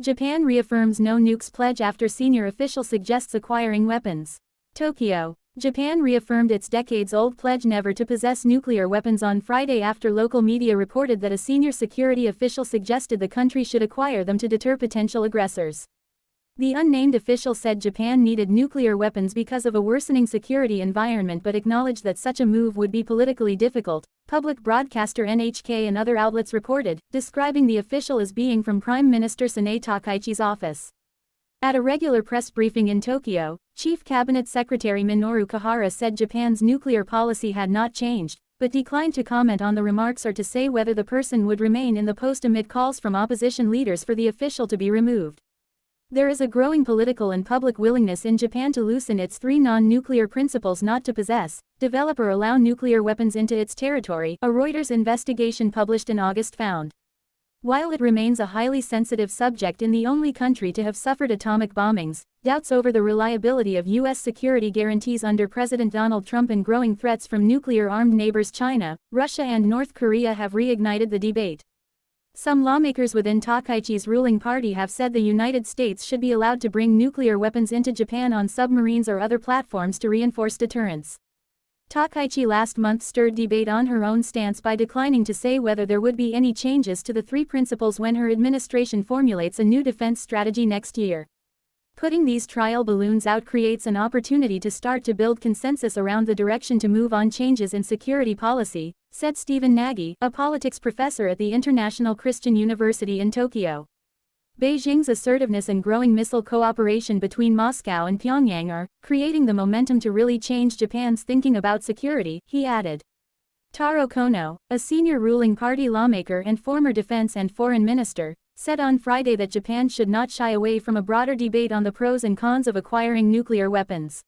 Japan reaffirms no-nukes pledge after senior official suggests acquiring weapons. Tokyo. Japan reaffirmed its decades-old pledge never to possess nuclear weapons on Friday after local media reported that a senior security official suggested the country should acquire them to deter potential aggressors. The unnamed official said Japan needed nuclear weapons because of a worsening security environment but acknowledged that such a move would be politically difficult, public broadcaster NHK and other outlets reported, describing the official as being from Prime Minister Sanae Takaichi's office. At a regular press briefing in Tokyo, Chief Cabinet Secretary Minoru Kihara said Japan's nuclear policy had not changed, but declined to comment on the remarks or to say whether the person would remain in the post amid calls from opposition leaders for the official to be removed. There is a growing political and public willingness in Japan to loosen its three non-nuclear principles: not to possess, develop or allow nuclear weapons into its territory, a Reuters investigation published in August found. While it remains a highly sensitive subject in the only country to have suffered atomic bombings, doubts over the reliability of U.S. security guarantees under President Donald Trump and growing threats from nuclear-armed neighbors China, Russia and North Korea have reignited the debate. Some lawmakers within Takaichi's ruling party have said the United States should be allowed to bring nuclear weapons into Japan on submarines or other platforms to reinforce deterrence. Takaichi last month stirred debate on her own stance by declining to say whether there would be any changes to the three principles when her administration formulates a new defense strategy next year. Putting these trial balloons out creates an opportunity to start to build consensus around the direction to move on changes in security policy, said Stephen Nagy, a politics professor at the International Christian University in Tokyo. Beijing's assertiveness and growing missile cooperation between Moscow and Pyongyang are creating the momentum to really change Japan's thinking about security, he added. Taro Kono, a senior ruling party lawmaker and former defense and foreign minister, said on Friday that Japan should not shy away from a broader debate on the pros and cons of acquiring nuclear weapons.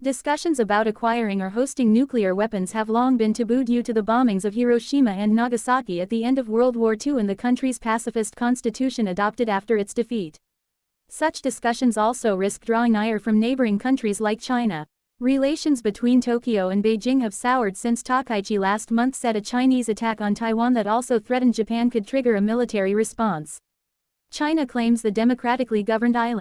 Discussions about acquiring or hosting nuclear weapons have long been taboo due to the bombings of Hiroshima and Nagasaki at the end of World War II and the country's pacifist constitution adopted after its defeat. Such discussions also risk drawing ire from neighboring countries like China. Relations between Tokyo and Beijing have soured since Takaichi last month said a Chinese attack on Taiwan that also threatened Japan could trigger a military response. China claims the democratically governed island